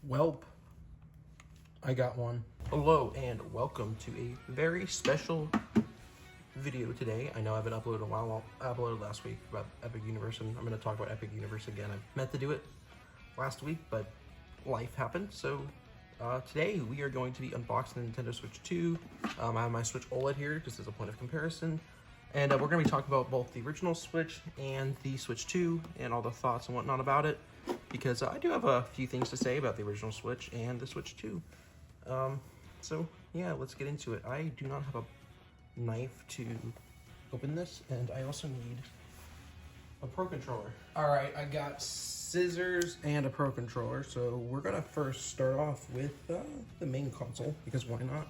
Welp, I got one. Hello and welcome to a very special video today. I know I haven't uploaded in a while. I uploaded last week about Epic Universe, and I'm going to talk about Epic Universe again. I meant to do it last week, but life happened. So today we are going to be unboxing the Nintendo Switch 2. I have my Switch OLED here just as a point of comparison. And we're going to be talking about both the original Switch and the Switch 2 and all the thoughts and whatnot about it, because I do have a few things to say about the original Switch and the Switch 2. So yeah, let's get into it. I do not have a knife to open this, and I also need a Pro Controller. Alright, I got scissors and a Pro Controller, so we're going to first start off with the main console, because why not?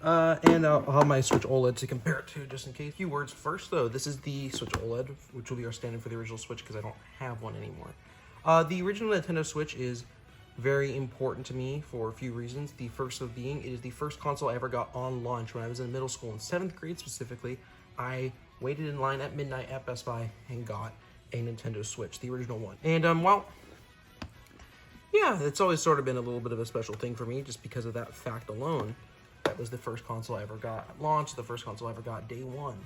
And I'll have my Switch OLED to compare it to, just in case. A few words first, though. This is the Switch OLED, which will be our standard for the original Switch, because I don't have one anymore. The original Nintendo Switch is very important to me for a few reasons. The first of being, it is the first console I ever got on launch when I was in middle school. In 7th grade specifically, I waited in line at midnight at Best Buy and got a Nintendo Switch, the original one. And, well, yeah, it's always sort of been a little bit of a special thing for me, just because of that fact alone. That was the first console I ever got at launch, the first console I ever got day one.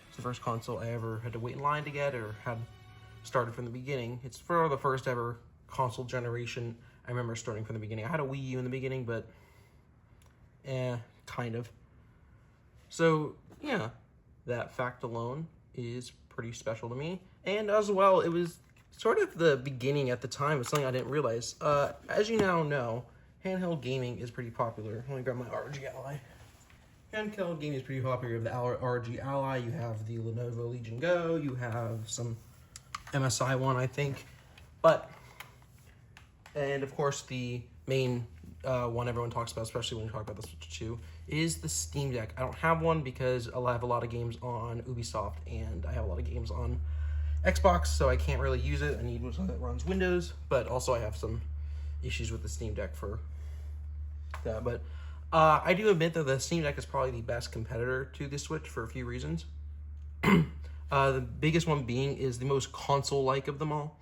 It's the first console I ever had to wait in line to get or had started from the beginning. It's for the first ever console generation. I remember starting from the beginning. I had a Wii U in the beginning, but kind of. So, yeah, that fact alone is pretty special to me. And as well, it was sort of the beginning at the time of something I didn't realize. As you now know, handheld gaming is pretty popular. Let me grab my ROG Ally. Handheld gaming is pretty popular. You have the ROG Ally, you have the Lenovo Legion Go, you have some MSI one, I think. And of course, the main one everyone talks about, especially when you talk about the Switch 2, is the Steam Deck. I don't have one because I have a lot of games on Ubisoft, and I have a lot of games on Xbox, so I can't really use it. I need one that runs Windows, but also I have some issues with the Steam Deck for that. But I do admit that the Steam Deck is probably the best competitor to the Switch for a few reasons. The biggest one being is the most console-like of them all.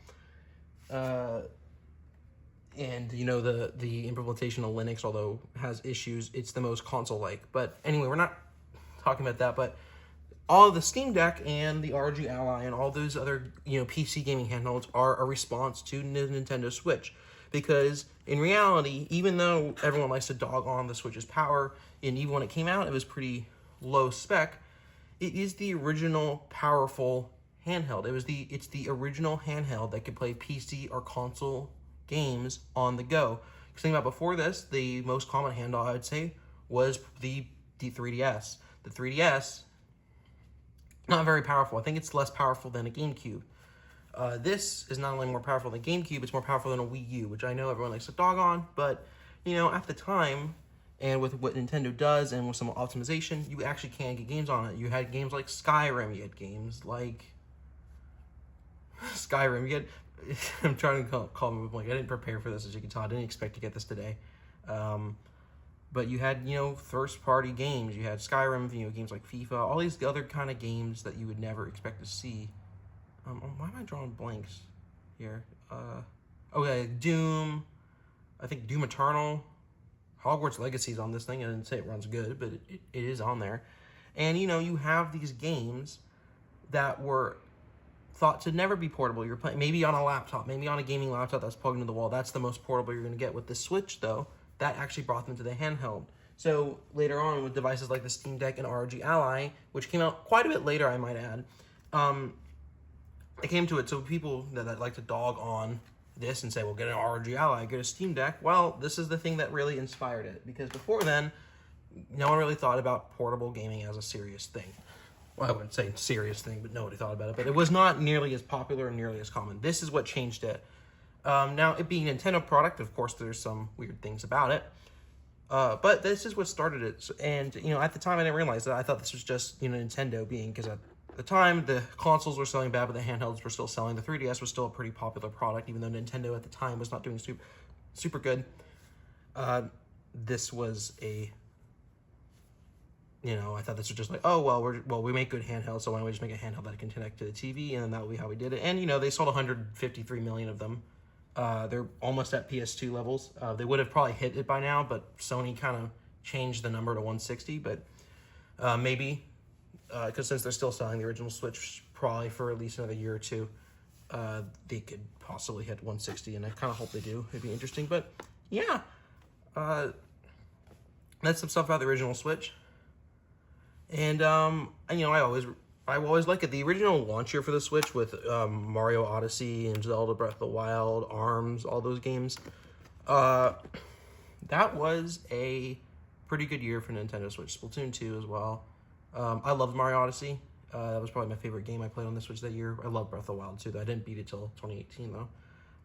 And, you know, the implementation of Linux, although has issues, it's the most console-like. But anyway, we're not talking about that, but all of the Steam Deck and the ROG Ally and all those other, you know, PC gaming handhelds are a response to the Nintendo Switch. Because in reality, even though everyone likes to dog on the Switch's power, and even when it came out, it was pretty low spec, it is the original powerful handheld. It's the original handheld that could play PC or console games on the go. Because think about before this, the most common handheld I would say was the 3DS. The 3DS, not very powerful. I think it's less powerful than a GameCube. This is not only more powerful than GameCube, it's more powerful than a Wii U, which I know everyone likes to dog on, but, you know, at the time, and with what Nintendo does and with some optimization, you actually can get games on it. You had games like Skyrim, you had games like Skyrim, you had, I'm trying to call them a blank. I didn't prepare for this, as you can tell. I didn't expect to get this today. But you had, you know, first-party games. You had Skyrim, you know, games like FIFA, all these other kind of games that you would never expect to see. Why am I drawing blanks here? Okay, Doom. I think Doom Eternal. Hogwarts Legacy's on this thing. I didn't say it runs good, but it is on there. And, you know, you have these games that were thought to never be portable. You're playing maybe on a laptop, maybe on a gaming laptop that's plugged into the wall. That's the most portable you're going to get. With the Switch, though, that actually brought them to the handheld. So later on, with devices like the Steam Deck and ROG Ally, which came out quite a bit later, I might add, it came to it. So people that like to dog on this and say, well, get an ROG Ally, get a Steam Deck. Well, this is the thing that really inspired it, because before then, no one really thought about portable gaming as a serious thing. Well, I wouldn't say serious thing, but nobody thought about it. But it was not nearly as popular and nearly as common. This is what changed it. Now, it being a Nintendo product, of course, there's some weird things about it. But this is what started it. And, you know, at the time, I didn't realize that. I thought this was just, you know, Nintendo being, because at the time, the consoles were selling bad, but the handhelds were still selling. The 3DS was still a pretty popular product, even though Nintendo at the time was not doing super good. This was a, you know, I thought this was just like, oh, well, we make good handhelds, so why don't we just make a handheld that can connect to the TV, and then that will be how we did it. And, you know, they sold 153 million of them. They're almost at PS2 levels. They would have probably hit it by now, but Sony kind of changed the number to 160. But maybe, because since they're still selling the original Switch, probably for at least another year or two, they could possibly hit 160, and I kind of hope they do. It'd be interesting. But yeah, that's some stuff about the original Switch. And you know, I always like it. The original launch year for the Switch with Mario Odyssey and Zelda Breath of the Wild, ARMS, all those games, that was a pretty good year for Nintendo Switch. Splatoon 2 as well. I loved Mario Odyssey. That was probably my favorite game I played on the Switch that year. I love Breath of the Wild too, though. I didn't beat it till 2018 though.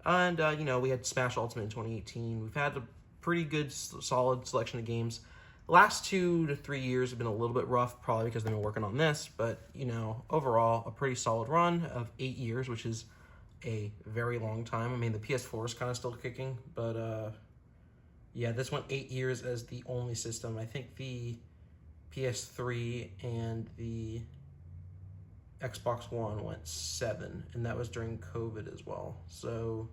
And you know, we had Smash Ultimate in 2018. We've had a pretty good, solid selection of games. The last 2 to 3 years have been a little bit rough, probably because they've been working on this. But you know, overall, a pretty solid run of 8 years, which is a very long time. I mean, the PS4 is kind of still kicking, but yeah, this went 8 years as the only system. I think the PS3 and the Xbox One went 7, and that was during COVID as well. So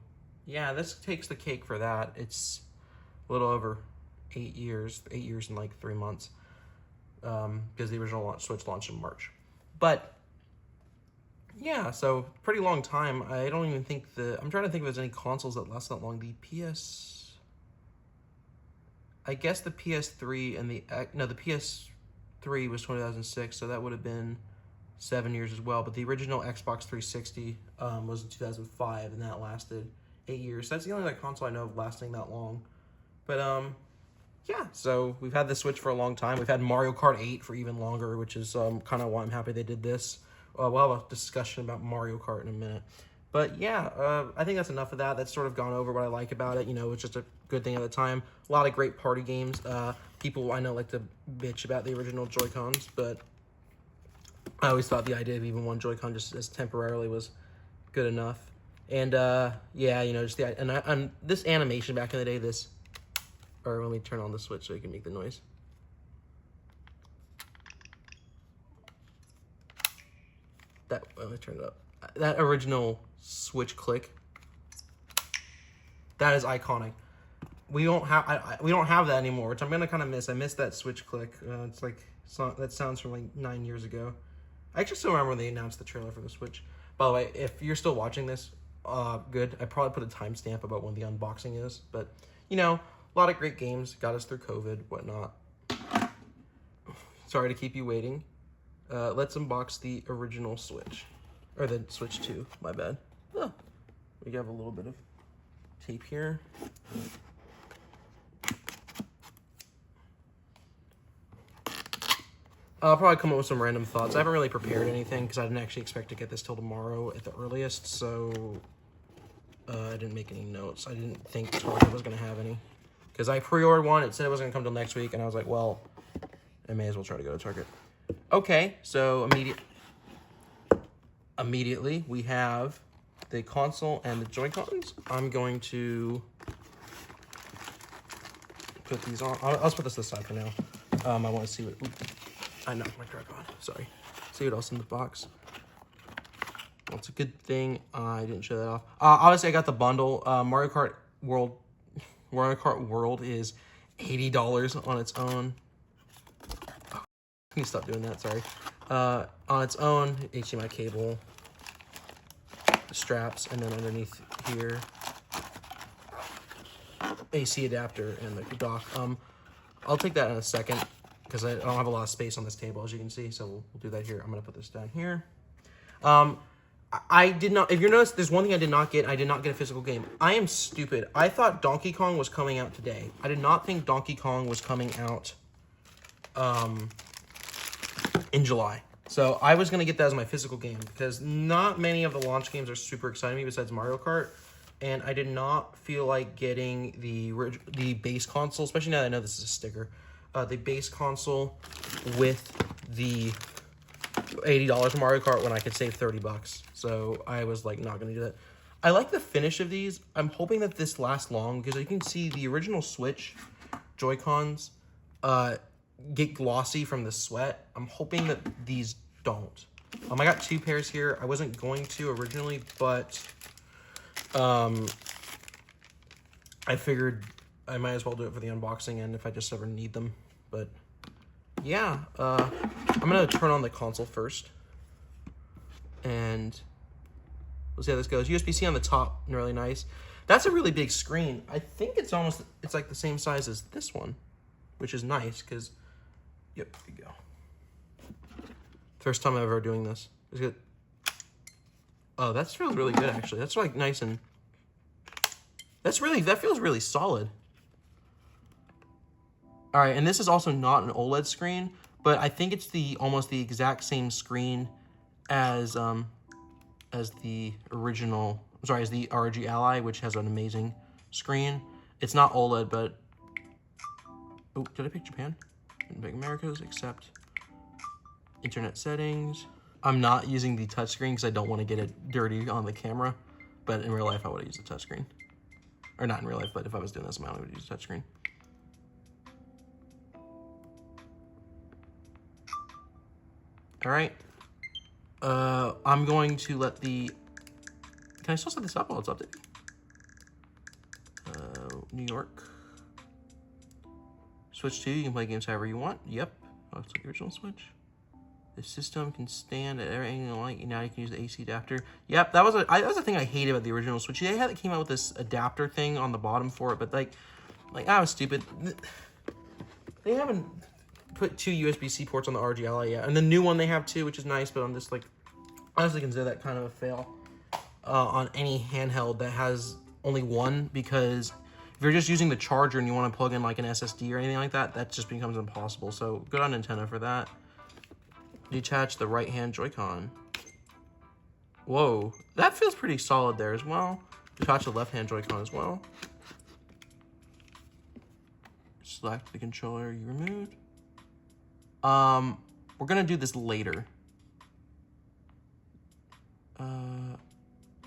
yeah, this takes the cake for that. It's a little over 8 years and like 3 months, because the original Switch launched in March. But yeah, so pretty long time. I don't even think I'm trying to think if there's any consoles that last that long. I guess the PS3 and the PS3 was 2006, so that would have been 7 years as well. But the original Xbox 360 was in 2005, and that lasted 8 years. So that's the only like console I know of lasting that long. But yeah, so we've had the Switch for a long time. We've had Mario Kart 8 for even longer, which is kind of why I'm happy they did this. We'll have a discussion about Mario Kart in a minute. But yeah, I think that's enough of that. That's sort of gone over what I like about it. You know, it's just a good thing at the time. A lot of great party games. People I know like to bitch about the original Joy-Cons, but I always thought the idea of even one Joy-Con just as temporarily was good enough. And yeah, you know, just and this animation back in the day, or let me turn on the Switch so you can make the noise. Let me turn it up. That original Switch click, that is iconic. We don't have that anymore, which I'm gonna kind of miss. I miss that Switch click. It's like that sounds from like 9 years ago. I actually still remember when they announced the trailer for the Switch. By the way, if you're still watching this, good. I probably put a timestamp about when the unboxing is, but you know, a lot of great games got us through COVID, whatnot. Sorry to keep you waiting. Let's unbox the original Switch. Or the Switch 2, my bad. Oh, we have a little bit of tape here. I'll probably come up with some random thoughts. I haven't really prepared anything because I didn't actually expect to get this till tomorrow at the earliest, so I didn't make any notes. I didn't think Target was going to have any. Because I pre-ordered one, it said it wasn't going to come till next week, and I was like, well, I may as well try to go to Target. Okay, so immediately we have the console and the Joy-Cons. I'm going to put these on. I'll put this aside for now. I want to see what... I knocked my card on. Sorry. See what else in the box. Well, it's a good thing I didn't show that off. Obviously, I got the bundle. Mario Kart World is $80 on its own. Oh, can you stop doing that? Sorry. On its own, HDMI cable, straps, and then underneath here, AC adapter and the dock. I'll take that in a second because I don't have a lot of space on this table, as you can see. So we'll do that here. I'm gonna put this down here. I did not. If you notice, there's one thing I did not get. I did not get a physical game. I am stupid. I thought Donkey Kong was coming out today. I did not think Donkey Kong was coming out in July. So I was going to get that as my physical game because not many of the launch games are super exciting me besides Mario Kart. And I did not feel like getting the base console, especially now that I know this is a sticker, the base console with the $80 Mario Kart when I could save $30. So I was like not going to do that. I like the finish of these. I'm hoping that this lasts long because you can see the original Switch Joy-Cons get glossy from the sweat. I'm hoping that these don't. I got 2 pairs here. I wasn't going to originally, but I figured I might as well do it for the unboxing and if I just ever need them. But yeah, I'm gonna turn on the console first and we'll see how this goes. USB-C on the top, really nice. That's a really big screen. I think it's like the same size as this one, which is nice because, yep, there you go. First time I'm ever doing this. It's good. Oh, that feels really good actually. That's like nice and, that feels really solid. All right, and this is also not an OLED screen, but I think it's almost the exact same screen as the original, sorry, as the ROG Ally, which has an amazing screen. It's not OLED, but, oh, did I pick Japan? Didn't pick Americas, except internet settings. I'm not using the touchscreen because I don't want to get it dirty on the camera, but in real life, I would have used the touchscreen. Or not in real life, but if I was doing this, I would use a touchscreen. All right. I'm going to let the, can I still set this up while it's updating? New York. Switch 2, you can play games however you want. Yep. Oh, it's like the original Switch. The system can stand at every angle like now you can use the AC adapter. Yep, that was a thing I hated about the original Switch. They came out with this adapter thing on the bottom for it, but like that was stupid. They haven't put 2 USB-C ports on the ROG Ally yet, and the new one they have 2, which is nice. But I'm just like, honestly consider that kind of a fail on any handheld that has only one, because if you're just using the charger and you want to plug in like an SSD or anything like that, that just becomes impossible. So good on Nintendo for that. Detach the right-hand Joy-Con. Whoa, that feels pretty solid there as well. Detach the left-hand Joy-Con as well. Select the controller you removed. We're gonna do this later.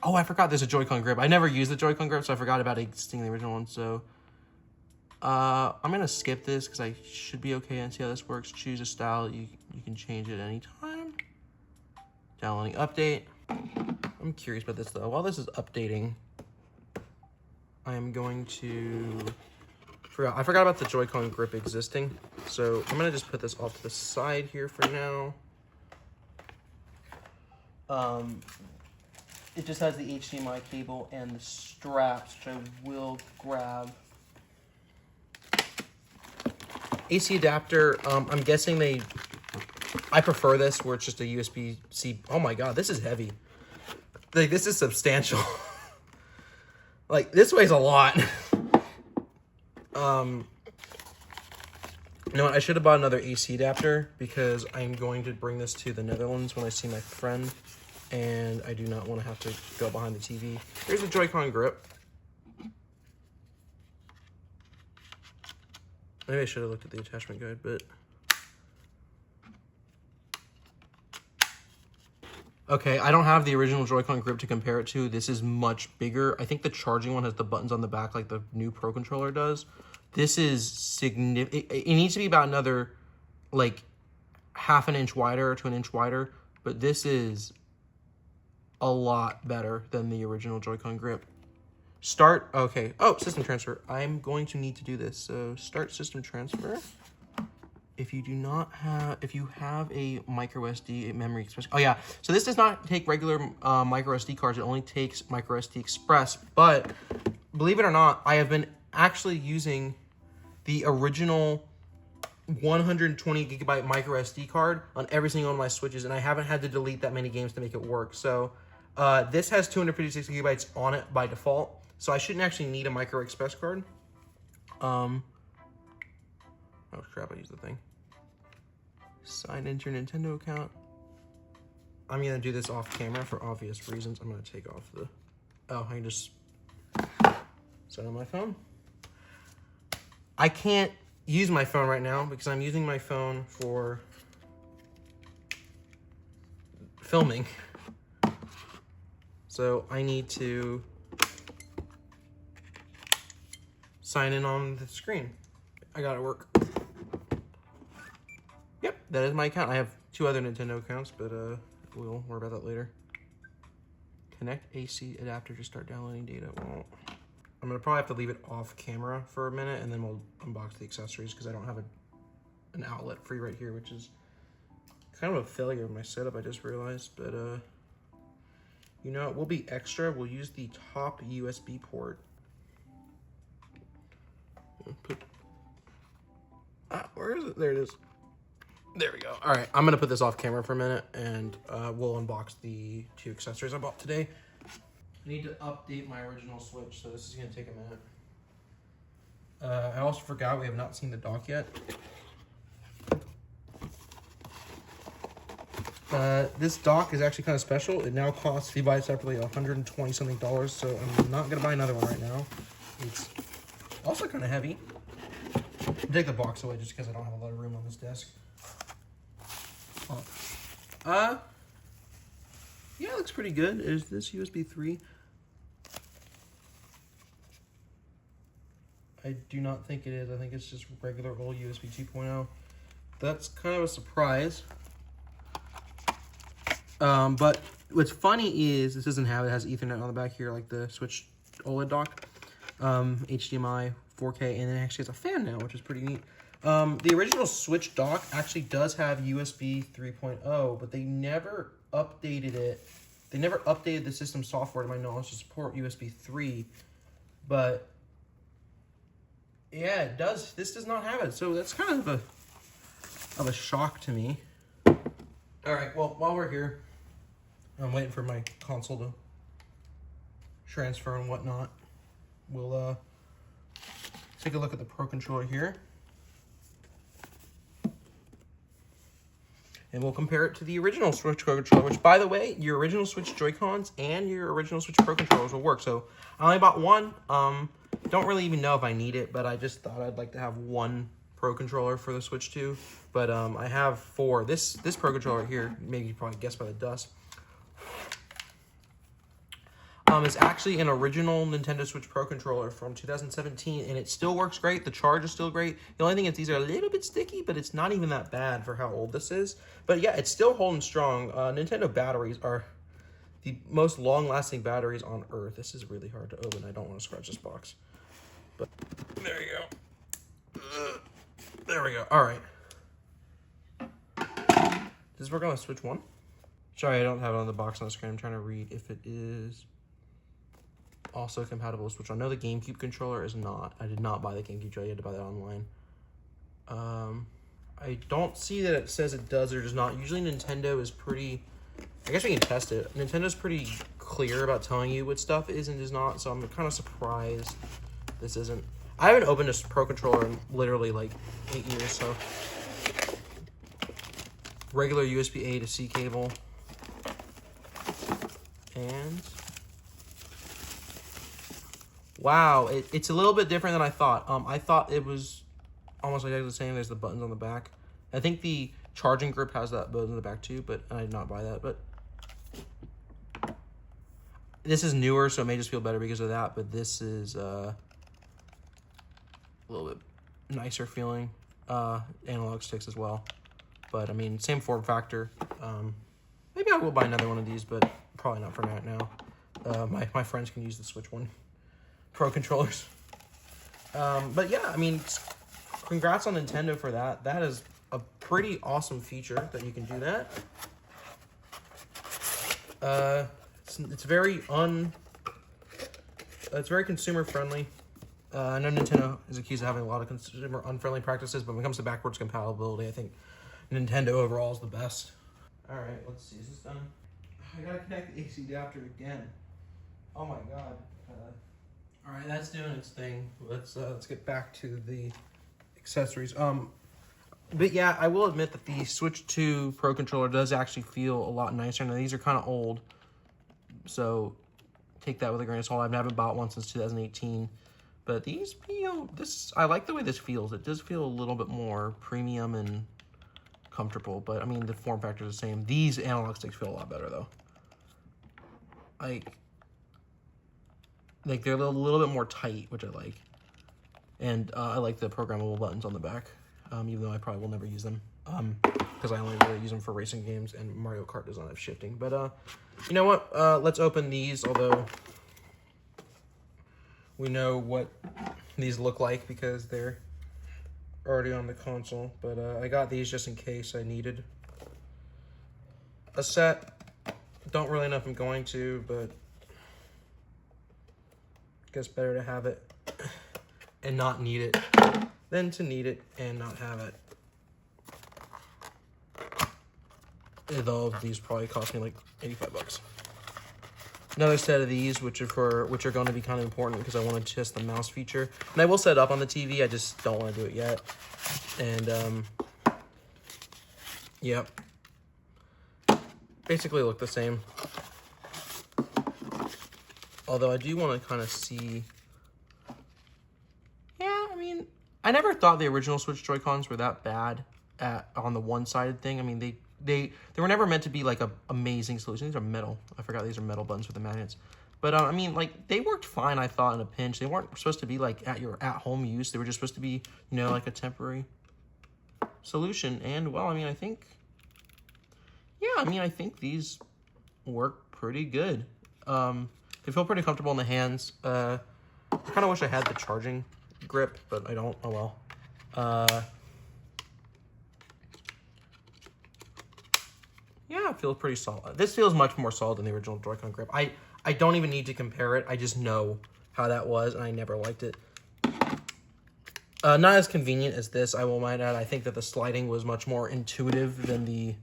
Oh, I forgot there's a Joy-Con grip. I never used the Joy-Con grip, so I forgot about existing the original one. So, I'm gonna skip this because I should be okay and see how this works. Choose a style. You can change it anytime. Downloading update. I'm curious about this though. While this is updating, I am going to, I forgot about the Joy-Con grip existing. So I'm gonna just put this off to the side here for now. It just has the HDMI cable and the straps, which I will grab. AC adapter, I'm guessing I prefer this where it's just a USB-C. Oh my God, this is heavy. Like, this is substantial. Like, this weighs a lot. You know what, I should have bought another AC adapter because I'm going to bring this to the Netherlands when I see my friend, and I do not want to have to go behind the TV. Here's the Joy-Con grip. Maybe I should have looked at the attachment guide, but... Okay, I don't have the original Joy-Con grip to compare it to. This is much bigger. I think the charging one has the buttons on the back like the new Pro Controller does. This is significant. It needs to be about another, like, half an inch wider to an inch wider, but this is a lot better than the original Joy-Con grip. Start, okay. Oh, system transfer. I'm going to need to do this. So start system transfer. If you have a micro SD memory express. Oh yeah, so this does not take regular micro SD cards. It only takes micro SD Express. But believe it or not, I have been actually using the original 120 gigabyte micro SD card on every single one of my Switches, and I haven't had to delete that many games to make it work. So this has 256 gigabytes on it by default, so I shouldn't actually need a micro express card. Oh crap, I used the thing. Sign into your Nintendo account. I'm gonna do this off camera for obvious reasons. I'm gonna take off the, oh, I can just set on my phone. I can't use my phone right now because I'm using my phone for filming. So I need to sign in on the screen. I got it work. Yep, that is my account. I have 2 other Nintendo accounts, but we'll worry about that later. Connect AC adapter to start downloading data. Well, I'm gonna probably have to leave it off camera for a minute, and then we'll unbox the accessories because I don't have an outlet free right here, which is kind of a failure of my setup, I just realized. But you know, it will be extra. We'll use the top USB port. Where is it? There it is. There we go. All right, I'm gonna put this off camera for a minute, and we'll unbox the 2 accessories I bought today. I need to update my original Switch, so this is gonna take a minute. I also forgot we have not seen the dock yet. This dock is actually kind of special. It now costs, if you buy it separately, $120 something, so I'm not gonna buy another one right now. It's also kind of heavy. I'll take the box away just because I don't have a lot of room on this desk. Yeah, it looks pretty good. Is this USB 3? I do not think it is. I think it's just regular old USB 2.0. That's kind of a surprise. But what's funny is this doesn't have, it has Ethernet on the back here, like the Switch OLED dock. HDMI, 4K, and it actually has a fan now, which is pretty neat. The original Switch dock actually does have USB 3.0, but they never updated it. They never updated the system software, to my knowledge, to support USB 3. But yeah, it does. This does not have it, so that's kind of a shock to me. All right, well, while we're here, I'm waiting for my console to transfer and whatnot. We'll take a look at the Pro Controller here. And we'll compare it to the original Switch Pro Controller, which, by the way, your original Switch Joy-Cons and your original Switch Pro Controllers will work. So I only bought one. Don't really even know if I need it, but I just thought I'd like to have one Pro Controller for the Switch 2. But I have 4. This Pro Controller here, maybe you probably guessed by the dust, is actually an original Nintendo Switch Pro Controller from 2017, and it still works great. The charge is still great. The only thing is these are a little bit sticky, but it's not even that bad for how old this is. But yeah, it's still holding strong. Nintendo batteries are the most long-lasting batteries on Earth. This is really hard to open. I don't want to scratch this box. But there you go. There we go. All right. Does this work on the Switch 1? Sorry, I don't have it on the box on the screen. I'm trying to read if it is also compatible with Switch. I know the GameCube controller is not. I did not buy the GameCube controller. You had to buy that online. I don't see that it says it does or does not. Usually Nintendo is pretty, I guess we can test it. Nintendo's pretty clear about telling you what stuff is and does not, so I'm kind of surprised this isn't. I haven't opened a Pro Controller in literally like 8 years, so. Regular USB-A to C cable. And wow, it's a little bit different than I thought. I thought it was almost like the same. There's the buttons on the back. I think the charging grip has that button on the back too, but I did not buy that. But this is newer, so it may just feel better because of that. But this is a little bit nicer feeling. Analog sticks as well. But I mean, same form factor. Maybe I will buy another one of these, but probably not for right now. My friends can use the Switch 1 Pro controllers. But yeah, I mean, congrats on Nintendo for that. That is a pretty awesome feature that you can do that. It's very consumer friendly. I know Nintendo is accused of having a lot of consumer unfriendly practices, but when it comes to backwards compatibility, I think Nintendo overall is the best. All right, let's see. Is this done? I gotta connect the AC adapter again. Oh my god. All right, that's doing its thing. Let's get back to the accessories. But yeah, I will admit that the Switch 2 Pro Controller does actually feel a lot nicer. Now these are kind of old, so take that with a grain of salt. I haven't bought one since 2018, but these feel I like the way this feels. It does feel a little bit more premium and comfortable, but I mean the form factor is the same. These analog sticks feel a lot better though. Like they're a little bit more tight, which I like. And I like the programmable buttons on the back, even though I probably will never use them, because I only really use them for racing games, and Mario Kart does not have shifting. But you know what? Let's open these, although we know what these look like because they're already on the console. But I got these just in case I needed a set. Don't really know if I'm going to, but I guess better to have it and not need it than to need it and not have it. Though these probably cost me like 85 bucks. Another set of these, which are going to be kind of important because I want to test the mouse feature. And I will set it up on the TV, I just don't want to do it yet. And yep. Basically look the same. Although I do want to kind of see. Yeah, I mean, I never thought the original Switch Joy-Cons were that bad on the one-sided thing. I mean, they were never meant to be like a amazing solution. These are metal. I forgot these are metal buttons with the magnets. But I mean, like, they worked fine, I thought, in a pinch. They weren't supposed to be like at your at-home use. They were just supposed to be, you know, like a temporary solution. And well, I mean, I think these work pretty good. They feel pretty comfortable in the hands. I kind of wish I had the charging grip, but I don't. Oh well. Yeah, it feels pretty solid. This feels much more solid than the original Joy-Con grip. I don't even need to compare it. I just know how that was, and I never liked it. Not as convenient as this, I will might add. I think that the sliding was much more intuitive than the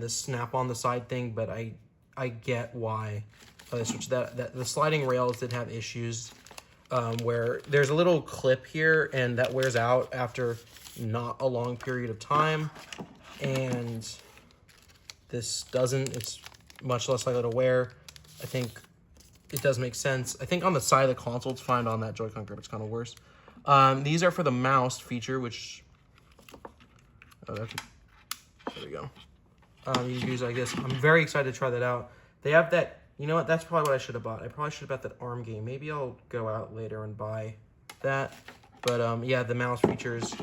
snap on the side thing, but I get why they switched that. The sliding rails did have issues where there's a little clip here, and that wears out after not a long period of time, and this doesn't. It's much less likely to wear. I think it does make sense. I think on the side of the console it's fine, on that Joy-Con grip it's kind of worse. These are for the mouse feature, which there we go. You use, I guess. I'm very excited to try that out. They have that. You know what? That's probably what I should have bought. I probably should have bought that ARM game. Maybe I'll go out later and buy that. But yeah, the mouse feature is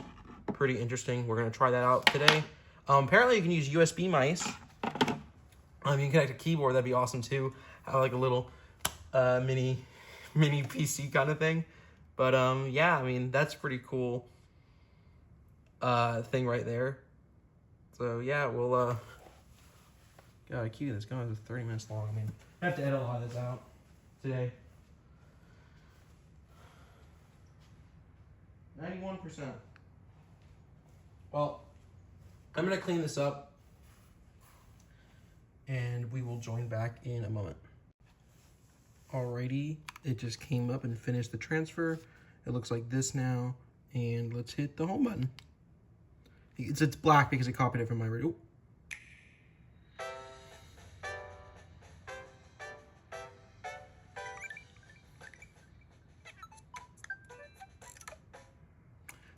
pretty interesting. We're gonna try that out today. Apparently, you can use USB mice. You can connect a keyboard. That'd be awesome too. Have like a little mini PC kind of thing. But yeah, I mean, that's pretty cool thing right there. So yeah, we'll gotta keep this going. It's 30 minutes long. I mean, I have to edit a lot of this out today. 91%. Well, I'm gonna clean this up and we will join back in a moment. Alrighty, it just came up and finished the transfer. It looks like this now, and let's hit the home button. It's black because I copied it from my original.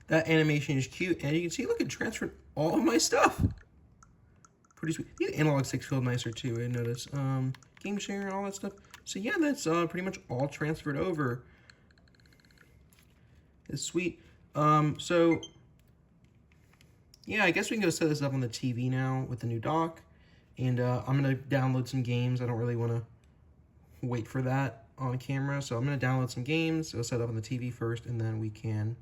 That animation is cute, and you can see, look, it transferred all of my stuff. Pretty sweet. The analog sticks feel nicer too, I noticed. Game share and all that stuff. So yeah, that's pretty much all transferred over. It's sweet. So yeah, I guess we can go set this up on the TV now with the new dock. And I'm gonna download some games. I don't really wanna wait for that on camera. So I'm gonna download some games. I'll set it up on the TV first, and then we can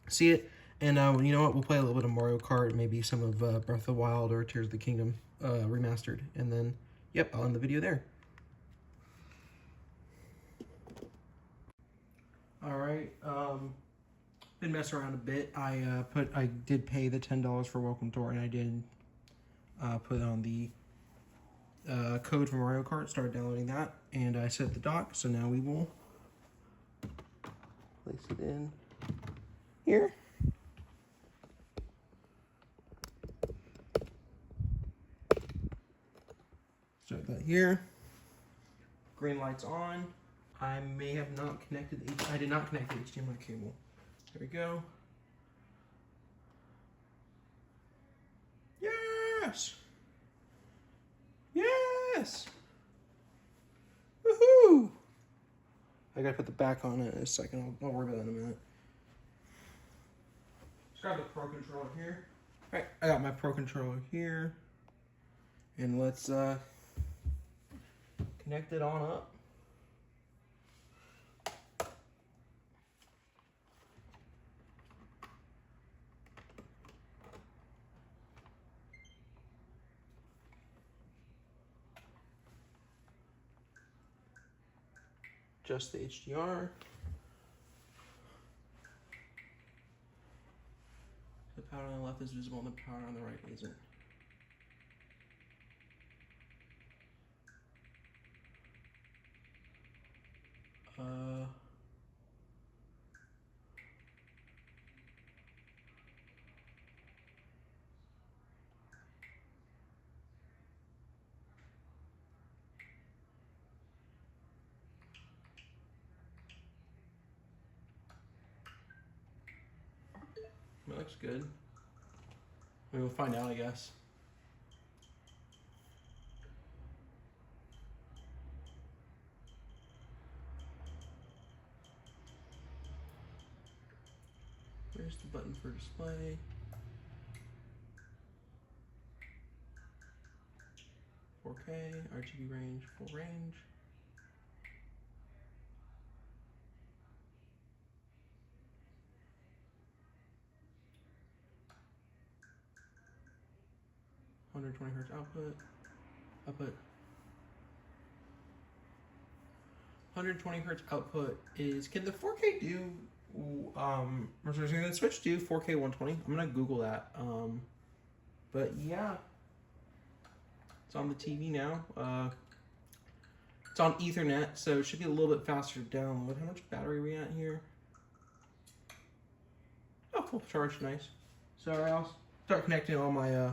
see it. And you know what? We'll play a little bit of Mario Kart, maybe some of Breath of the Wild or Tears of the Kingdom remastered. And then, yep, I'll end the video there. All right, been messing around a bit. I did pay the $10 for Welcome Tour, and I did put on the code for Mario Kart, started downloading that, and I set the dock. So now we will place it in here. Start that here. Green light's on. I may have not connected I did not connect the HDMI cable. There we go. Yes! Yes! Woohoo! I gotta put the back on it in a second. I'll worry about that in a minute. Let's grab the Pro Controller here. Alright, I got my Pro Controller here. And let's connect it on up. just the HDR. The power on the left is visible and the power on the right isn't. It looks good. I mean, we'll find out, I guess. Where's the button for display? "4K, RGB range, full range." "120 Hz output. 120 Hz output is, can the 4K do, can the Switch do 4K 120? I'm gonna Google that. But yeah, it's on the TV now. It's on Ethernet, so it should be a little bit faster to download. How much battery are we at here? Oh, full charge, nice. So I'll start connecting all my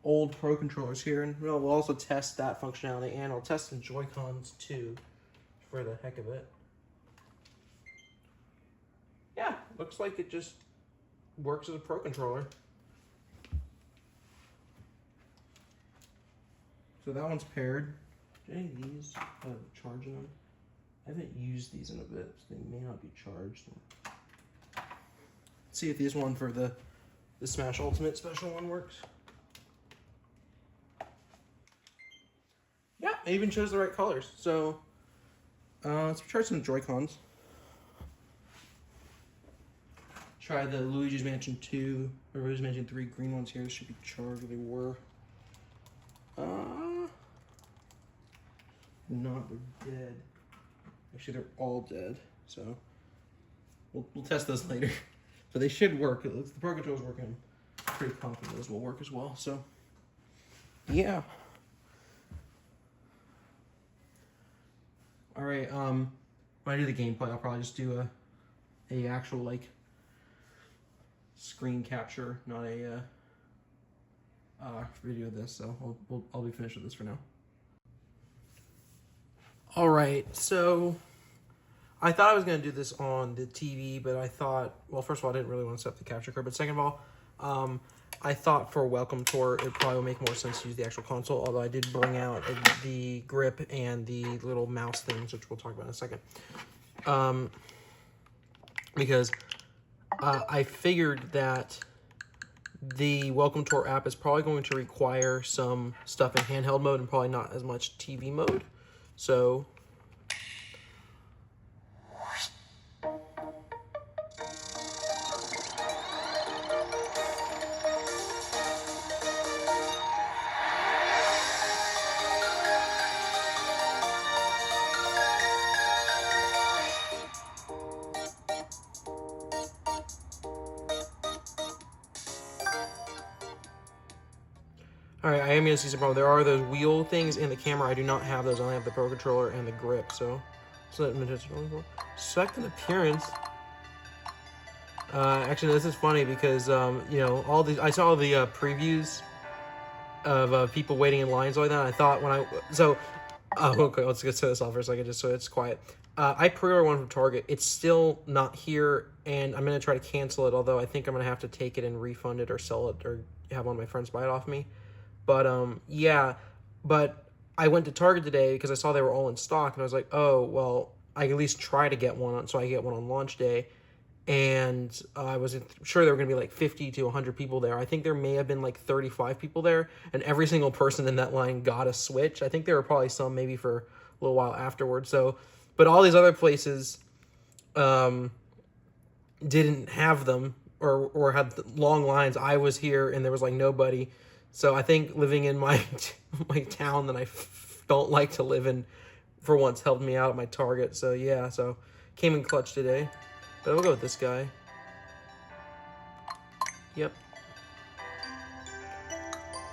old Pro controllers here, and we'll also test that functionality, and I'll test some Joy-Cons too, for the heck of it. Yeah, looks like it just works as a Pro controller. So that one's paired. Do any of these have charge in them? I haven't used these in a bit, so they may not be charged. Let's see if this one for the Smash Ultimate Special one works. Yeah, it even shows the right colors. So let's try some Joy-Cons. Try the Luigi's Mansion 2 or Luigi's Mansion 3 green ones here. They should be charged. They were. Not, they're dead. Actually, they're all dead. So we'll test those later. So they should work. It looks, the Pro Controller's working. I'm pretty confident those will work as well. So yeah. All right. When I do the gameplay, I'll probably just do a actual like screen capture, not a video of this. So I'll be finished with this for now. All right, so I thought I was going to do this on the TV, but I thought, well, first of all, I didn't really want to set up the capture card, but second of all, I thought for a welcome tour, it probably would make more sense to use the actual console, although I did bring out the grip and the little mouse things, which we'll talk about in a second. Because I figured that the welcome tour app is probably going to require some stuff in handheld mode and probably not as much TV mode. So alright, I am going to see some problem. There are those wheel things in the camera. I do not have those. I only have the Pro Controller and the grip. So second appearance. Actually, this is funny because, you know, all these, I saw the previews of people waiting in lines like that. I thought when okay, let's get to this off for a second just so it's quiet. I pre-ordered one from Target. It's still not here, and I'm going to try to cancel it, although I think I'm going to have to take it and refund it or sell it or have one of my friends buy it off me. But, yeah, but I went to Target today because I saw they were all in stock, and I was like, oh, well, I can at least try to get one so I get one on launch day. And I wasn't sure there were going to be like 50 to 100 people there. I think there may have been like 35 people there, and every single person in that line got a Switch. I think there were probably some maybe for a little while afterwards. So, but all these other places didn't have them or had long lines. I was here, and there was like nobody. So I think living in my town that I don't like to live in for once helped me out at my target. So yeah, so came in clutch today. But we'll go with this guy. Yep.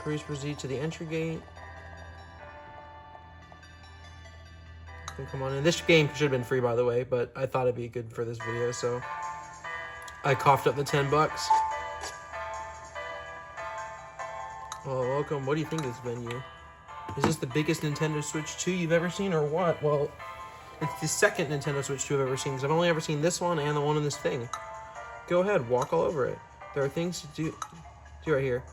Proceed to the entry gate. Come on in. This game should have been free, by the way, but I thought it'd be good for this video, so I coughed up the $10. Well, welcome. What do you think of this venue? Is this the biggest Nintendo Switch 2 you've ever seen, or what? Well, it's the second Nintendo Switch 2 I've ever seen, because I've only ever seen this one and the one in this thing. Go ahead, walk all over it. There are things to do right here,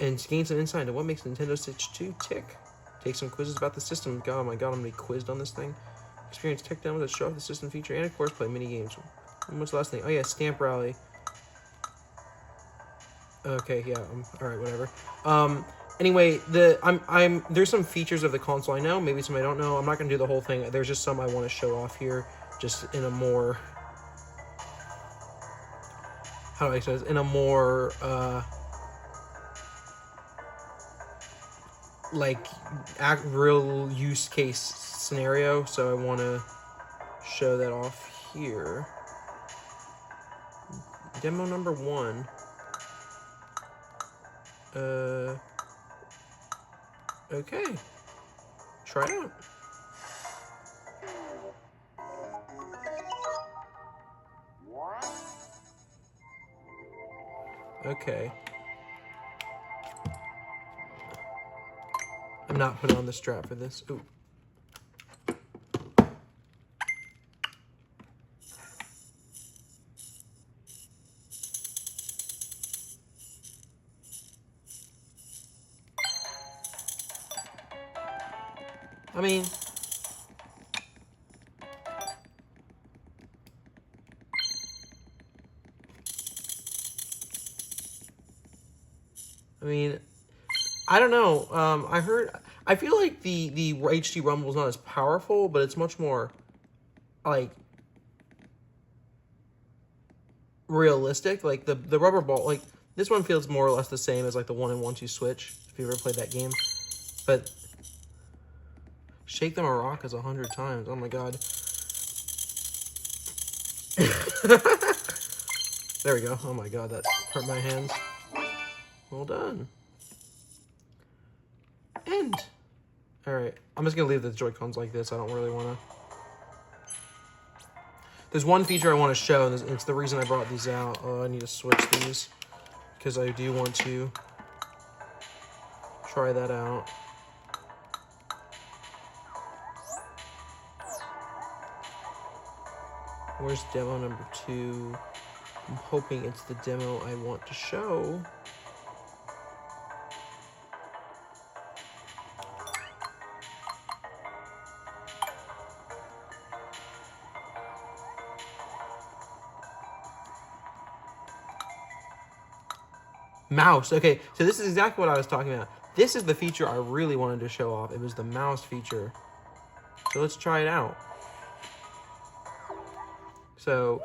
and gain some insight into what makes Nintendo Switch 2 tick. Take some quizzes about the system. God, oh my god, I'm gonna be quizzed on this thing. Experience tech demos that show off the system feature, and of course, play mini games. And what's the last thing? Oh yeah, Stamp Rally. Okay, yeah. All right, whatever. Anyway, there's some features of the console I know, maybe some I don't know. I'm not gonna do the whole thing. There's just some I want to show off here, just in a more, how do I say this? In a more like real use case scenario. So I want to show that off here. Demo number 1. Okay. Try it out. Okay. I'm not putting on the strap for this. Ooh. I mean, I don't know. I feel like the HD Rumble is not as powerful, but it's much more, like, realistic. Like, the rubber ball, like, this one feels more or less the same as, like, the 1 and 1-2 Switch, if you ever played that game. But shake them a rock is 100 times. Oh my god. There we go. Oh my god, that hurt my hands. Well done. End. Alright, I'm just gonna leave the Joy-Cons like this. I don't really want to. There's one feature I want to show, and it's the reason I brought these out. Oh, I need to switch these, because I do want to try that out. Where's demo number 2? I'm hoping it's the demo I want to show. Mouse. Okay, so this is exactly what I was talking about. This is the feature I really wanted to show off. It was the mouse feature. So let's try it out. So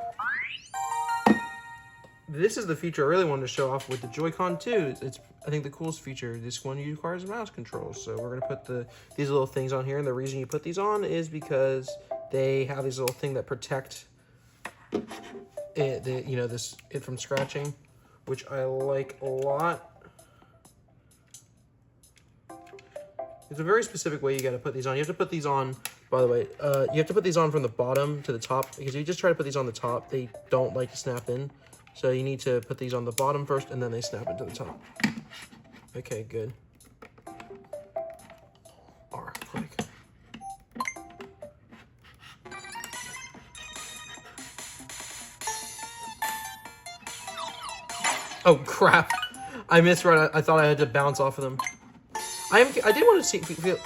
this is the feature I really wanted to show off with the Joy-Con 2. It's I think the coolest feature. This one requires mouse controls. So we're gonna put these little things on here, and the reason you put these on is because they have these little things that protect it from scratching, which I like a lot. It's a very specific way you got to put these on. You have to put these on, by the way, you have to put these on from the bottom to the top, because if you just try to put these on the top, they don't like to snap in. So you need to put these on the bottom first, and then they snap into the top. Okay, good. R, click. Oh crap! I missed right. I thought I had to bounce off of them. I did want to feel.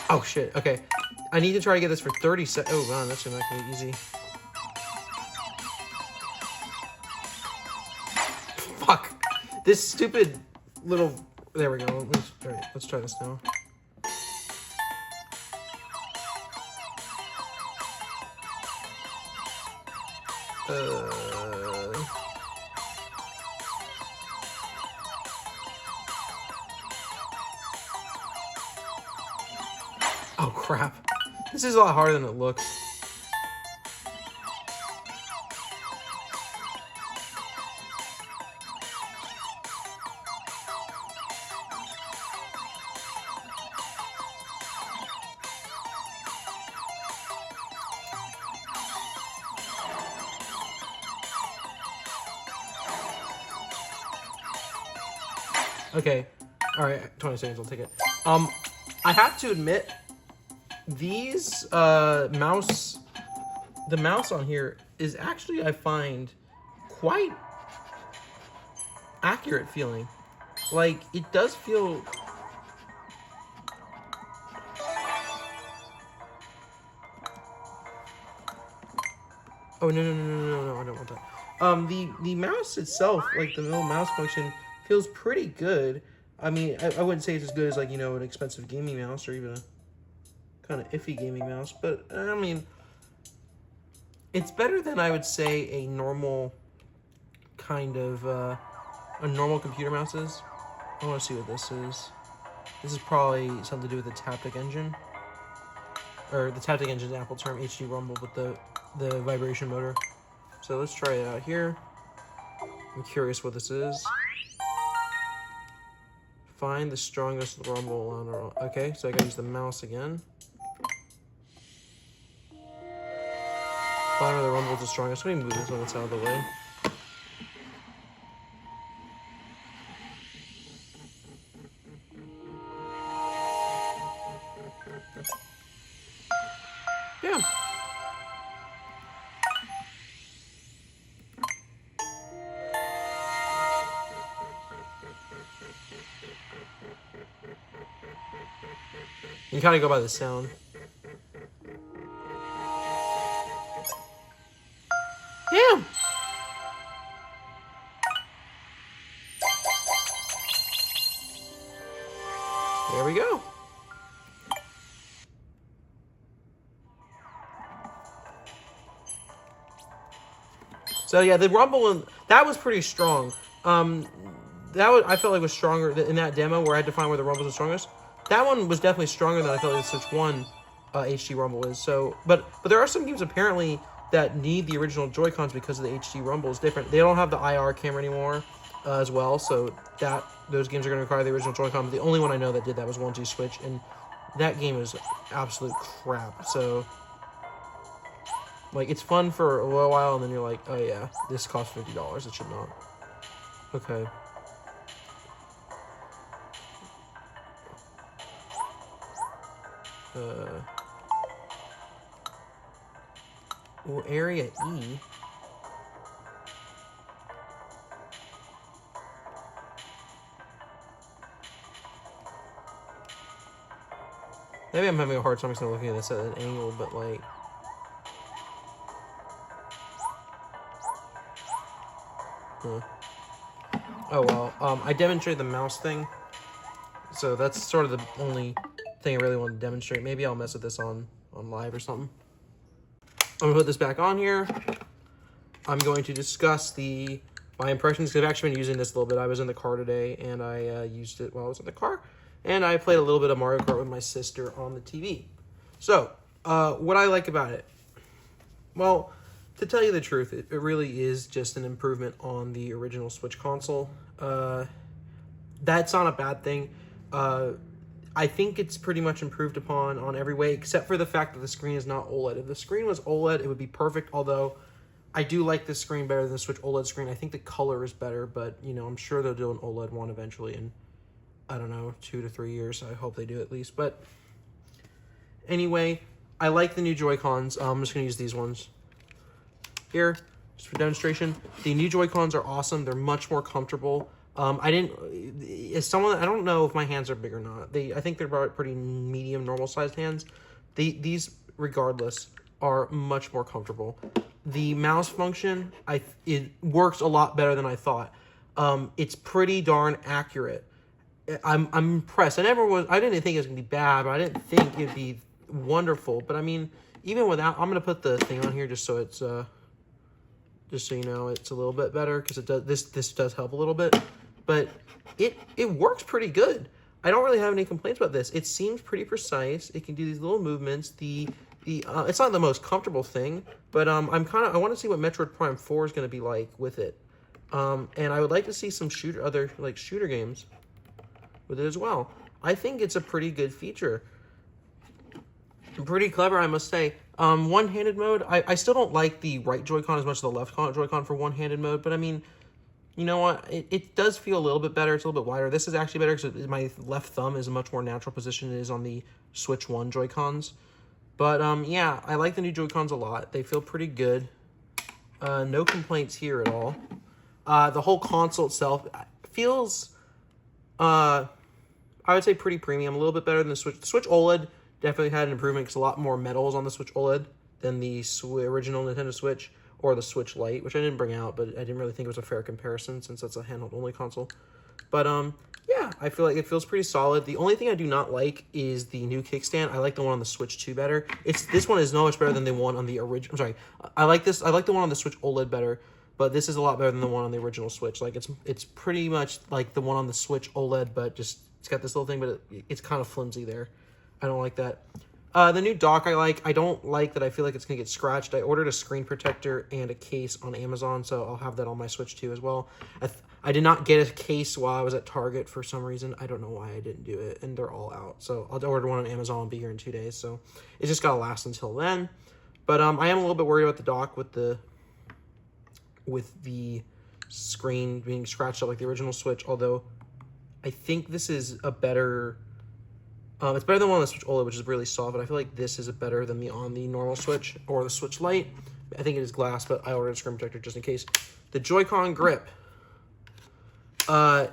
Oh shit! Okay, I need to try to get this for 30 seconds. Oh man, that's not gonna be easy. Fuck! This stupid little. There we go. All right, let's try this now. Oh, crap. This is a lot harder than it looks. Okay. All right, 20 seconds, I'll take it. I have to admit, these, the mouse on here is actually, I find, quite accurate feeling. Like, it does feel... Oh, no, I don't want that. The mouse itself, like the little mouse function, feels pretty good. I mean, I wouldn't say it's as good as, like, you know, an expensive gaming mouse or even a kind of iffy gaming mouse, but, I mean, it's better than, I would say, a normal kind of, a normal computer mouse is. I want to see what this is. This is probably something to do with the Taptic engine. Or the Taptic engine is an Apple term, HD Rumble, with the vibration motor. So let's try it out here. I'm curious what this is. Find the strongest rumble on our... Okay, so I gotta use the mouse again. Find where the rumble's the strongest. Let me move this one that's out of the way. Yeah. You kind of go by the sound. Damn! There we go. So yeah, the rumble, that was pretty strong. I felt like was stronger in that demo where I had to find where the rumble was the strongest. That one was definitely stronger than I felt like the Switch 1 HD Rumble is. So, but there are some games apparently that need the original Joy-Cons because of the HD Rumble is different. They don't have the IR camera anymore as well, so those games are going to require the original Joy-Con. But the only one I know that did that was 1-2 Switch, and that game is absolute crap. So, like, it's fun for a little while, and then you're like, oh yeah, this costs $50. It should not. Okay. Well, area E. Maybe I'm having a hard time looking at this at an angle, but like... Oh well, I demonstrated the mouse thing, so that's sort of the only thing I really want to demonstrate. Maybe I'll mess with this on live or something. I'm gonna put this back on here. I'm going to discuss my impressions, because I've actually been using this a little bit. I was in the car today, and I used it while I was in the car, and I played a little bit of Mario Kart with my sister on the TV. So, what I like about it? Well, to tell you the truth, it really is just an improvement on the original Switch console. That's not a bad thing. I think it's pretty much improved upon on every way, except for the fact that the screen is not OLED. If the screen was OLED, it would be perfect, although I do like this screen better than the Switch OLED screen. I think the color is better, but, you know, I'm sure they'll do an OLED one eventually in, I don't know, 2 to 3 years. I hope they do at least. But anyway, I like the new Joy-Cons. I'm just going to use these ones here, just for demonstration. The new Joy-Cons are awesome. They're much more comfortable. I don't know if my hands are big or not. I think they're pretty medium, normal-sized hands. These, regardless, are much more comfortable. The mouse function, it works a lot better than I thought. It's pretty darn accurate. I'm impressed. I didn't think it was gonna be bad, but I didn't think it'd be wonderful. But I mean, even without, I'm gonna put the thing on here just so it's just so you know it's a little bit better, because it does this does help a little bit. But it works pretty good. I don't really have any complaints about this. It seems pretty precise. It can do these little movements. It's not the most comfortable thing, but I want to see what Metroid Prime 4 is going to be like with it. And I would like to see some other shooter games with it as well. I think it's a pretty good feature. Pretty clever, I must say. One-handed mode, I still don't like the right Joy-Con as much as the left Joy-Con for one-handed mode, but I mean, you know what? It does feel a little bit better. It's a little bit wider. This is actually better because my left thumb is a much more natural position than it is on the Switch 1 Joy-Cons. But, yeah, I like the new Joy-Cons a lot. They feel pretty good. No complaints here at all. The whole console itself feels, I would say pretty premium. A little bit better than the Switch. The Switch OLED definitely had an improvement because a lot more metals on the Switch OLED than the original Nintendo Switch or the Switch Lite, which I didn't bring out, but I didn't really think it was a fair comparison since that's a handheld-only console. But, yeah, I feel like it feels pretty solid. The only thing I do not like is the new kickstand. I like the one on the Switch 2 better. This one is no much better than the one on the original. I'm sorry. I like the one on the Switch OLED better, but this is a lot better than the one on the original Switch. Like, it's pretty much like the one on the Switch OLED, but just it's got this little thing, but it's kind of flimsy there. I don't like that. The new dock I like. I don't like that I feel like it's going to get scratched. I ordered a screen protector and a case on Amazon, so I'll have that on my Switch 2 as well. I did not get a case while I was at Target for some reason. I don't know why I didn't do it, and they're all out. So I'll order one on Amazon and be here in 2 days. So it's just got to last until then. But I am a little bit worried about the dock with the screen being scratched up like the original Switch, although I think this is a better... it's better than one on the Switch OLED, which is really soft, but I feel like this is better than on the normal Switch or the Switch Lite. I think it is glass, but I ordered a screen protector just in case. The Joy-Con grip,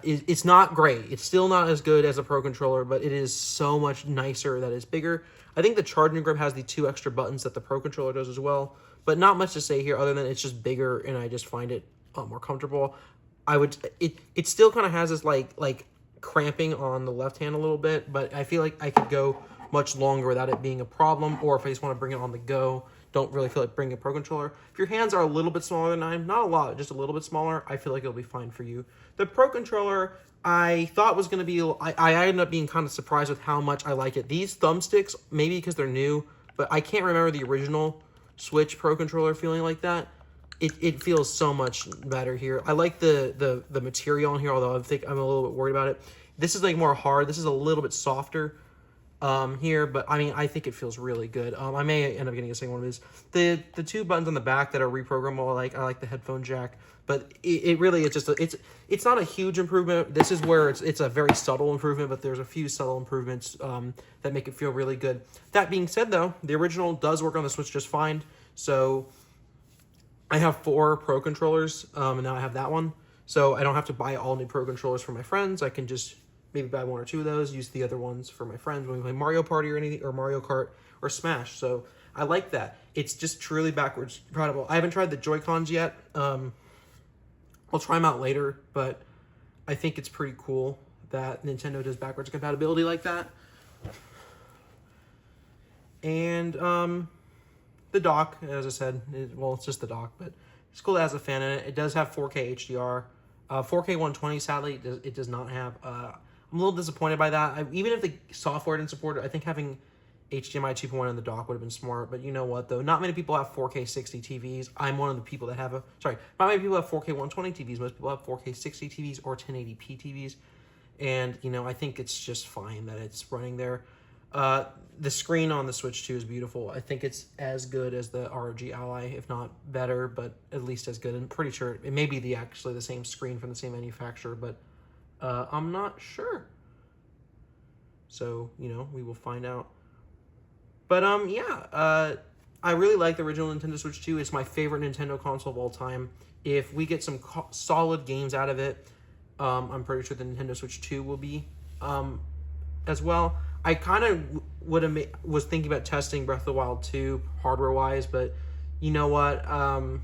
it's not great. It's still not as good as a Pro Controller, but it is so much nicer that it's bigger. I think the charging grip has the 2 extra buttons that the Pro Controller does as well, but not much to say here other than it's just bigger, and I just find it more comfortable. It still kind of has this like cramping on the left hand a little bit, but I feel like I could go much longer without it being a problem, or if I just want to bring it on the go, don't really feel like bringing a Pro Controller. If your hands are a little bit smaller than mine, not a lot, just a little bit smaller, I feel like it'll be fine for you. The Pro Controller, I thought was going to be, I ended up being kind of surprised with how much I like it. These thumbsticks, maybe because they're new, but I can't remember the original Switch Pro Controller feeling like that. It feels so much better here. I like the material on here, although I think I'm a little bit worried about it. This is like more hard. This is a little bit softer here, but I mean, I think it feels really good. I may end up getting a second one of these. The 2 buttons on the back that are reprogrammable, I like the headphone jack, but it really is just it's not a huge improvement. This is where it's a very subtle improvement, but there's a few subtle improvements that make it feel really good. That being said, though, the original does work on the Switch just fine. So I have 4 Pro controllers, and now I have that one. So I don't have to buy all new Pro controllers for my friends. I can just maybe buy 1 or 2 of those, use the other ones for my friends when we play Mario Party or anything, or Mario Kart or Smash. So I like that. It's just truly backwards compatible. I haven't tried the Joy-Cons yet. I'll try them out later, but I think it's pretty cool that Nintendo does backwards compatibility like that. And the dock, as I said, it's just the dock, but it's cool that it has a fan in it. It does have 4K HDR. 4K 120, sadly, it does not have. I'm a little disappointed by that. Even if the software didn't support it, I think having HDMI 2.1 in the dock would have been smart. But you know what, though? Not many people have 4K 60 TVs. I'm one of the people that have not many people have 4K 120 TVs. Most people have 4K 60 TVs or 1080p TVs. And, you know, I think it's just fine that it's running there. The screen on the Switch 2 is beautiful. I think it's as good as the ROG Ally, if not better, but at least as good. I'm pretty sure it may be actually the same screen from the same manufacturer, but I'm not sure. So, you know, we will find out. But, I really like the original Nintendo Switch 2. It's my favorite Nintendo console of all time. If we get some solid games out of it, I'm pretty sure the Nintendo Switch 2 will be as well. I kind of was thinking about testing Breath of the Wild 2 hardware-wise, but you know what? I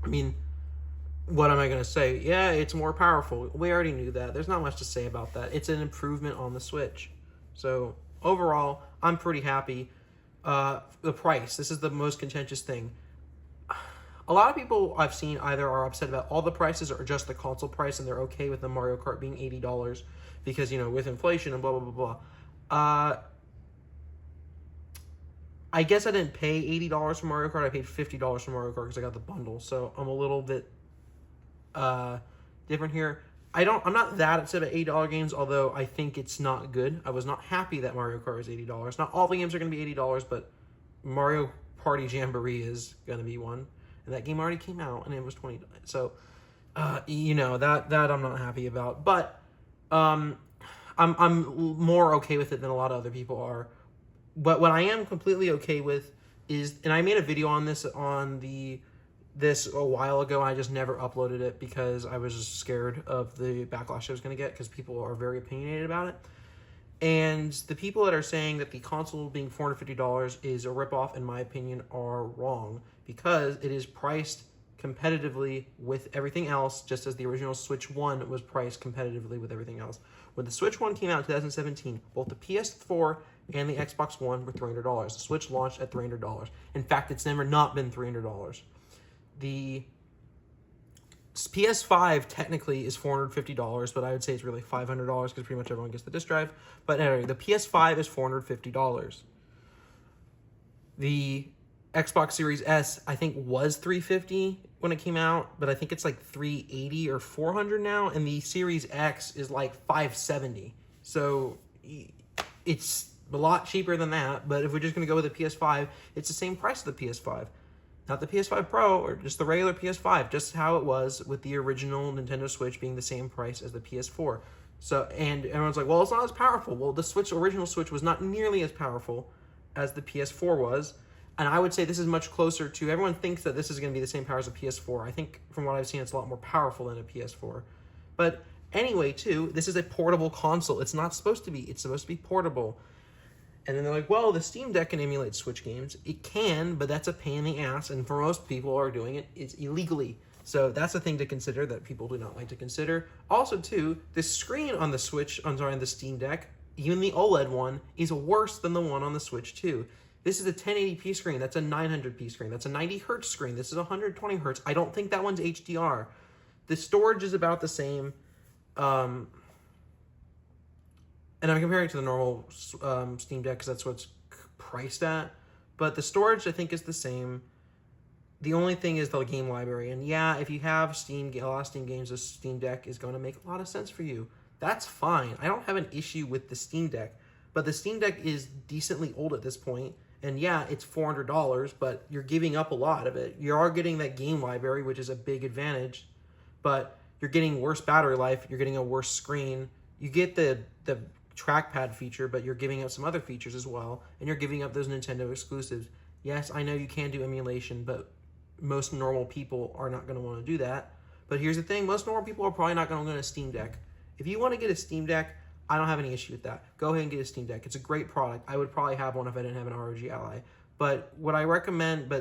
mean, what am I going to say? Yeah, it's more powerful. We already knew that. There's not much to say about that. It's an improvement on the Switch. So, overall, I'm pretty happy. The price. This is the most contentious thing. A lot of people I've seen either are upset about all the prices or just the console price, and they're okay with the Mario Kart being $80. because, you know, with inflation and blah, blah, blah, blah. I guess I didn't pay $80 for Mario Kart. I paid $50 for Mario Kart because I got the bundle. So I'm a little bit different here. I'm not that upset at $80 games, although I think it's not good. I was not happy that Mario Kart was $80. Not all the games are going to be $80, but Mario Party Jamboree is going to be one. And that game already came out, and it was $20. So, you know, that I'm not happy about. But I'm more okay with it than a lot of other people are. But what I am completely okay with is, and I made a video on this a while ago. I just never uploaded it because I was just scared of the backlash I was going to get because people are very opinionated about it. And the people that are saying that the console being $450 is a ripoff, in my opinion, are wrong because it is priced competitively with everything else, just as the original Switch 1 was priced competitively with everything else. When the Switch 1 came out in 2017, both the PS4 and the Xbox One were $300. The Switch launched at $300. In fact, it's never not been $300. The PS5 technically is $450, but I would say it's really $500 because pretty much everyone gets the disc drive. But anyway, the PS5 is $450. The Xbox Series S, I think, was $350 when it came out, but I think it's like $380 or $400 now, and the Series X is like $570. So it's a lot cheaper than that, but if we're just going to go with the PS5, it's the same price as the PS5. Not the PS5 Pro, or just the regular PS5, just how it was with the original Nintendo Switch being the same price as the PS4. So, and everyone's like, well, it's not as powerful. Well, the original Switch was not nearly as powerful as the PS4 was. And I would say this is much closer to, everyone thinks that this is going to be the same power as a PS4. I think from what I've seen, it's a lot more powerful than a PS4. But anyway, too, this is a portable console. It's not supposed to be. It's supposed to be portable. And then they're like, well, the Steam Deck can emulate Switch games. It can, but that's a pain in the ass. And for most people who are doing it, it's illegally. So that's a thing to consider that people do not like to consider. Also, too, the screen on the the Steam Deck, even the OLED one, is worse than the one on the Switch 2. This is a 1080p screen. That's a 900p screen. That's a 90 hertz screen. This is 120 hertz. I don't think that one's HDR. The storage is about the same. And I'm comparing it to the normal Steam Deck because that's what it's priced at. But the storage, I think, is the same. The only thing is the game library. And yeah, if you have a lot of Steam games, the Steam Deck is going to make a lot of sense for you. That's fine. I don't have an issue with the Steam Deck. But the Steam Deck is decently old at this point. And yeah, it's $400, but you're giving up a lot of it. You are getting that game library, which is a big advantage. But you're getting worse battery life. You're getting a worse screen. You get the trackpad feature, but you're giving up some other features as well. And you're giving up those Nintendo exclusives. Yes, I know you can do emulation, but most normal people are not going to want to do that. But here's the thing. Most normal people are probably not going to get a Steam Deck. If you want to get a Steam Deck, I don't have any issue with that. Go ahead and get a Steam Deck. It's a great product. I would probably have one if I didn't have an ROG Ally. But what I recommend,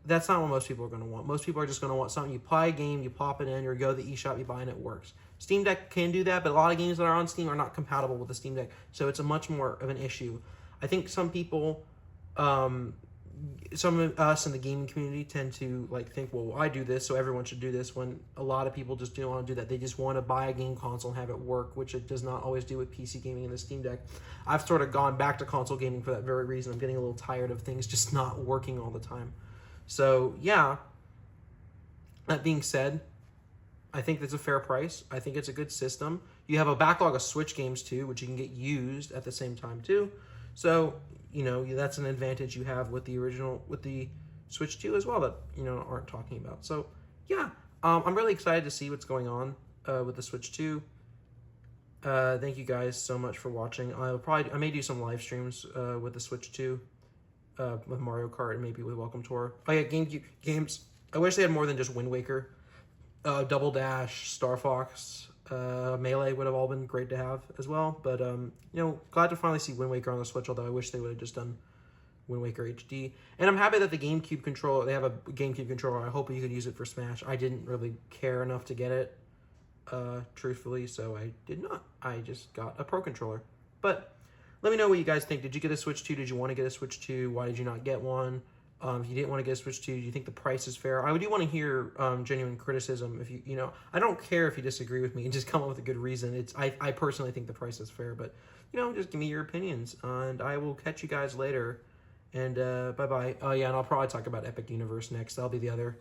that's not what most people are going to want. Most people are just going to want something. You play a game, you pop it in, or go to the eShop, you buy it, and it works. Steam Deck can do that, but a lot of games that are on Steam are not compatible with the Steam Deck. So it's a much more of an issue. I think some people, some of us in the gaming community tend to think, well, I do this, so everyone should do this, when a lot of people just don't want to do that. They just want to buy a game console and have it work, which it does not always do with PC gaming and the Steam Deck. I've sort of gone back to console gaming for that very reason. I'm getting a little tired of things just not working all the time. So, yeah. That being said, I think that's a fair price. I think it's a good system. You have a backlog of Switch games, too, which you can get used at the same time, too. So, that's an advantage you have with the Switch 2 as well that, aren't talking about. So, yeah, I'm really excited to see what's going on with the Switch 2. Thank you guys so much for watching. I may do some live streams with the Switch 2, with Mario Kart and maybe with Welcome Tour. Oh, yeah, GameCube games. I wish they had more than just Wind Waker. Double Dash, Star Fox, Melee would have all been great to have as well. But, glad to finally see Wind Waker on the Switch, although I wish they would have just done Wind Waker HD. And I'm happy that the GameCube controller, they have a GameCube controller. I hope you could use it for Smash. I didn't really care enough to get it, truthfully, so I did not. I just got a Pro controller. But let me know what you guys think. Did you get a Switch 2? Did you want to get a Switch 2? Why did you not get one? If you didn't want to get a Switch 2, do you think the price is fair? I do want to hear genuine criticism. If you know, I don't care if you disagree with me and just come up with a good reason. I personally think the price is fair, but just give me your opinions, and I will catch you guys later. And bye-bye. Oh yeah, and I'll probably talk about Epic Universe next. That'll be the other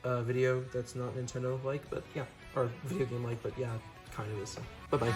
video that's not Nintendo-like, but yeah, or video game-like, but yeah, kind of is. So. Bye-bye.